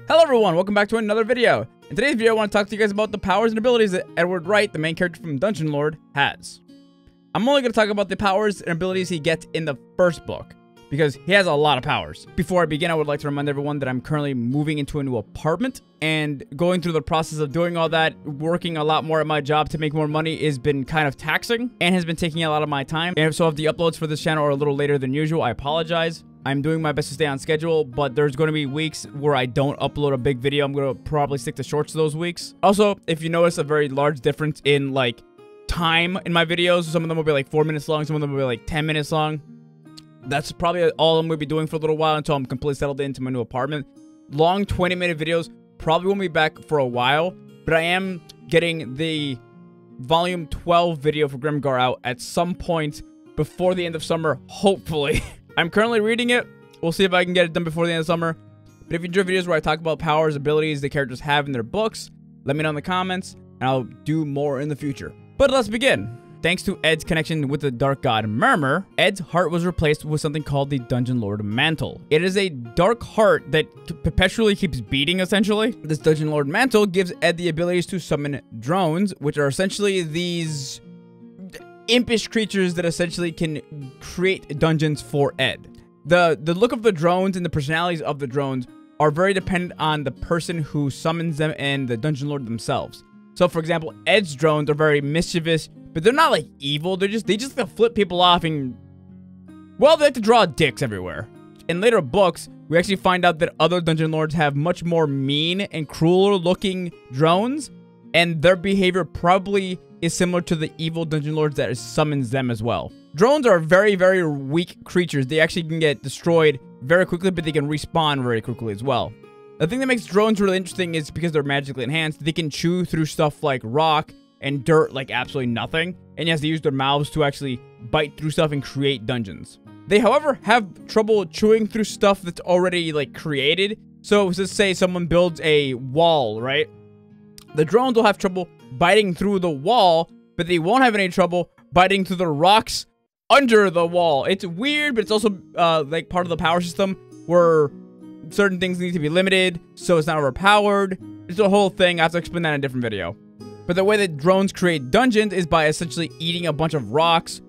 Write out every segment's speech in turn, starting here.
Hello everyone, welcome back to another video. In today's video, I want to talk to you guys about the powers and abilities that Edward Wright, the main character from Dungeon Lord, has. I'm only going to talk about the powers and abilities he gets in the first book, because he has a lot of powers. Before I begin, I would like to remind everyone that I'm currently moving into a new apartment, and going through the process of doing all that, working a lot more at my job to make more money has been kind of taxing, and has been taking a lot of my time. And so if the uploads for this channel are a little later than usual, I apologize. I'm doing my best to stay on schedule, but there's going to be weeks where I don't upload a big video. I'm going to probably stick to shorts those weeks. Also, if you notice a very large difference in like time in my videos, some of them will be like 4 minutes long, some of them will be like 10 minutes long. That's probably all I'm going to be doing for a little while until I'm completely settled into my new apartment. Long 20-minute videos probably won't be back for a while, but I am getting the volume 12 video for Grimgar out at some point before the end of summer, hopefully. I'm currently reading it. We'll see if I can get it done before the end of summer. But if you enjoy videos where I talk about powers, abilities the characters have in their books, let me know in the comments, and I'll do more in the future. But let's begin. Thanks to Ed's connection with the dark god Murmur, Ed's heart was replaced with something called the Dungeon Lord Mantle. It is a dark heart that perpetually keeps beating, essentially. This Dungeon Lord Mantle gives Ed the abilities to summon drones, which are essentially these impish creatures that essentially can create dungeons for Ed. The look of the drones and the personalities of the drones are very dependent on the person who summons them and the Dungeon Lord themselves. So for example, Ed's drones are very mischievous, but they're not like evil. They just like to flip people off and, well, they like to draw dicks everywhere. In later books, we actually find out that other Dungeon Lords have much more mean and crueler looking drones, and their behavior probably is similar to the evil Dungeon Lords that summons them as well. Drones are very, very weak creatures. They actually can get destroyed very quickly, but they can respawn very quickly as well. The thing that makes drones really interesting is because they're magically enhanced, they can chew through stuff like rock and dirt like absolutely nothing, and yes, they use their mouths to actually bite through stuff and create dungeons. They, however, have trouble chewing through stuff that's already like created. So let's say someone builds a wall, right? The drones will have trouble biting through the wall, but they won't have any trouble biting through the rocks under the wall. It's weird, but it's also like part of the power system where certain things need to be limited, so it's not overpowered. It's a whole thing. I have to explain that in a different video. But the way that drones create dungeons is by essentially eating a bunch of rocks,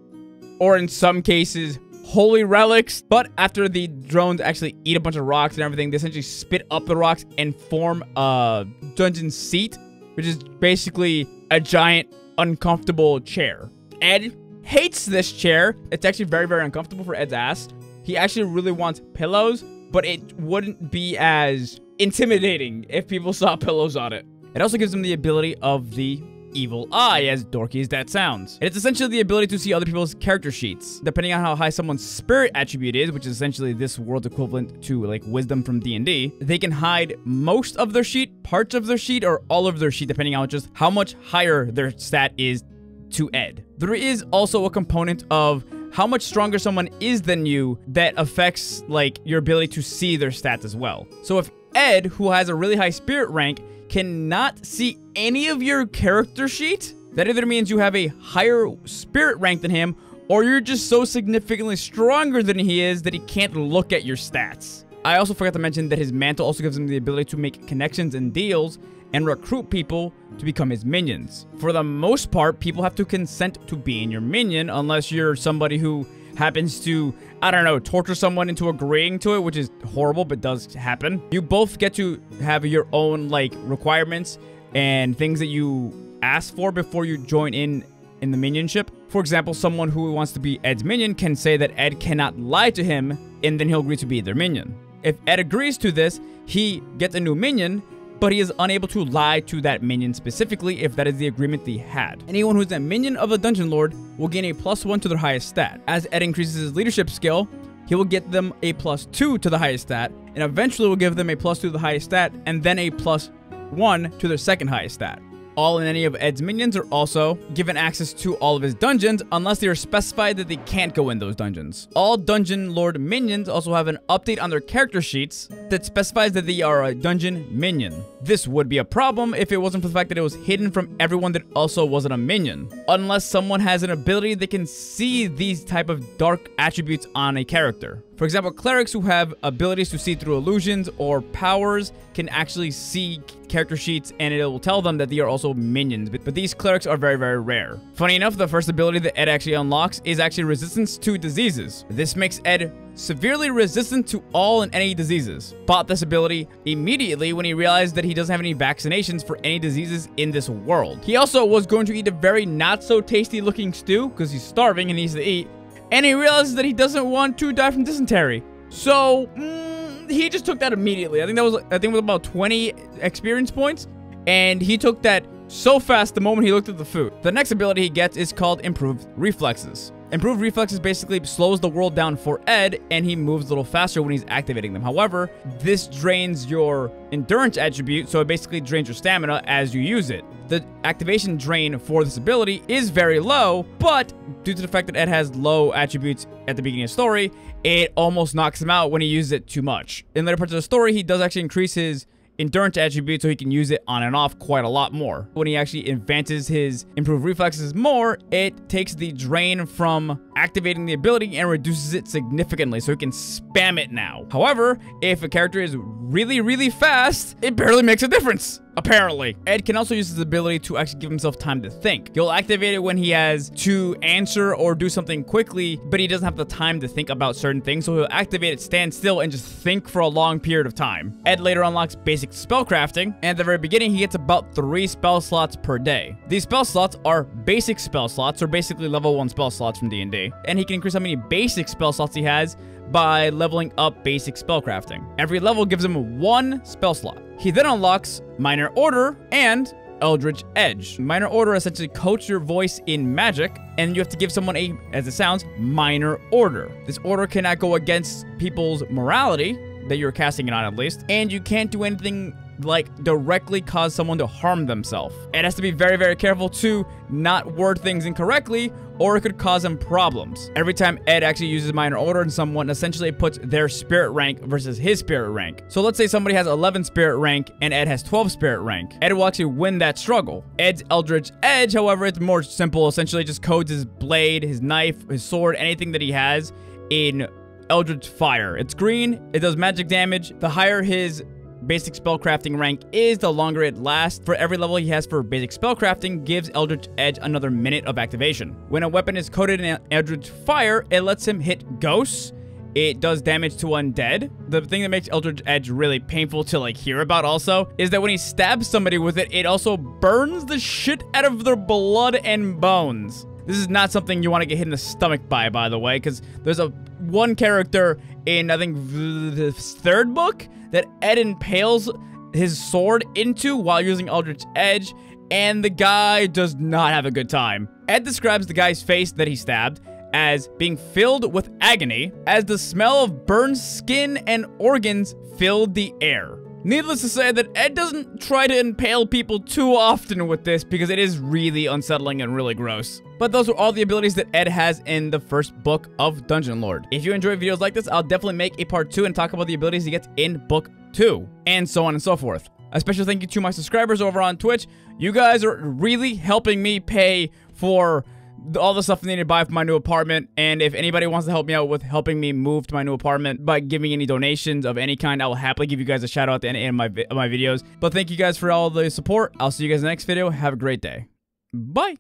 or in some cases, holy relics. But after the drones actually eat a bunch of rocks and everything, they essentially spit up the rocks and form a dungeon seat, which is basically a giant, uncomfortable chair. Ed hates this chair. It's actually very, very uncomfortable for Ed's ass. He actually really wants pillows, but it wouldn't be as intimidating if people saw pillows on it. It also gives him the ability of the evil eye, as dorky as that sounds. And it's essentially the ability to see other people's character sheets. Depending on how high someone's spirit attribute is, which is essentially this world's equivalent to like wisdom from D&D, they can hide most of their sheet, parts of their sheet, or all of their sheet, depending on just how much higher their stat is to Ed. There is also a component of how much stronger someone is than you that affects like your ability to see their stats as well. So if Ed, who has a really high spirit rank, cannot see any of your character sheet, that either means you have a higher spirit rank than him, or you're just so significantly stronger than he is that he can't look at your stats. I also forgot to mention that his mantle also gives him the ability to make connections and deals and recruit people to become his minions. For the most part, people have to consent to being your minion unless you're somebody who happens to, I don't know, torture someone into agreeing to it, which is horrible, but does happen. You both get to have your own, like, requirements and things that you ask for before you join in the minionship. For example, someone who wants to be Ed's minion can say that Ed cannot lie to him, and then he'll agree to be their minion. If Ed agrees to this, he gets a new minion, but he is unable to lie to that minion specifically if that is the agreement they had. Anyone who's a minion of a Dungeon Lord will gain a +1 to their highest stat. As Ed increases his leadership skill, he will get them a +2 to the highest stat, and eventually will give them a +2 to the highest stat, and then a +1 to their second highest stat. All and any of Ed's minions are also given access to all of his dungeons unless they are specified that they can't go in those dungeons. All Dungeon Lord minions also have an update on their character sheets that specifies that they are a dungeon minion. This would be a problem if it wasn't for the fact that it was hidden from everyone that also wasn't a minion. Unless someone has an ability that can see these type of dark attributes on a character. For example, clerics who have abilities to see through illusions or powers can actually see character sheets and it will tell them that they are also minions, but these clerics are very, very rare. Funny enough, the first ability that Ed actually unlocks is actually resistance to diseases. This makes Ed severely resistant to all and any diseases. Bought this ability immediately when he realized that he doesn't have any vaccinations for any diseases in this world. He also was going to eat a very not so tasty looking stew because he's starving and needs to eat. And he realizes that he doesn't want to die from dysentery. So, he just took that immediately. I think it was about 20 experience points. And he took that so fast the moment he looked at the food. The next ability he gets is called Improved Reflexes. Improved Reflexes basically slows the world down for Ed, and he moves a little faster when he's activating them. However, this drains your endurance attribute, so it basically drains your stamina as you use it. The activation drain for this ability is very low, but due to the fact that Ed has low attributes at the beginning of the story, it almost knocks him out when he uses it too much. In later parts of the story, he does actually increase his endurance attribute so he can use it on and off quite a lot more. When he actually advances his improved reflexes more, it takes the drain from activating the ability and reduces it significantly so he can spam it now. However, if a character is really, really fast, it barely makes a difference. Apparently. Ed can also use his ability to actually give himself time to think. He'll activate it when he has to answer or do something quickly, but he doesn't have the time to think about certain things, so he'll activate it, stand still, and just think for a long period of time. Ed later unlocks basic spellcrafting, and at the very beginning, he gets about 3 spell slots per day. These spell slots are basic spell slots, or basically level 1 spell slots from D&D, and he can increase how many basic spell slots he has by leveling up basic spellcrafting. Every level gives him 1 spell slot. He then unlocks Minor Order and Eldritch Edge. Minor Order essentially coats your voice in magic, and you have to give someone a, as it sounds, minor order. This order cannot go against people's morality, that you're casting it on at least, and you can't do anything like directly cause someone to harm themselves. It has to be very, very careful to not word things incorrectly, or it could cause him problems. Every time Ed actually uses minor order on someone, essentially it puts their spirit rank versus his spirit rank. So let's say somebody has 11 spirit rank and Ed has 12 spirit rank. Ed will actually win that struggle. Ed's Eldritch Edge, however, it's more simple. Essentially just codes his blade, his knife, his sword, anything that he has in Eldritch Fire. It's green, it does magic damage. The higher his basic spellcrafting rank is, the longer it lasts. For every level he has for basic spellcrafting gives Eldritch Edge another minute of activation. When a weapon is coated in Eldritch Fire, it lets him hit ghosts. It does damage to undead. The thing that makes Eldritch Edge really painful to hear about also is that when he stabs somebody with it, it also burns the shit out of their blood and bones. This is not something you want to get hit in the stomach by the way, because there's one character in, I think, the 3rd book that Ed impales his sword into while using Eldritch Edge, and the guy does not have a good time. Ed describes the guy's face that he stabbed as being filled with agony, as the smell of burned skin and organs filled the air. Needless to say that Ed doesn't try to impale people too often with this because it is really unsettling and really gross. But those are all the abilities that Ed has in the first book of Dungeon Lord. If you enjoy videos like this, I'll definitely make a part 2 and talk about the abilities he gets in book 2, and so on and so forth. A special thank you to my subscribers over on Twitch. You guys are really helping me pay for all the stuff I need to buy for my new apartment, and if anybody wants to help me out with helping me move to my new apartment by giving any donations of any kind, I will happily give you guys a shout out at the end of my videos. But thank you guys for all the support. I'll see you guys in the next video. Have a great day. Bye.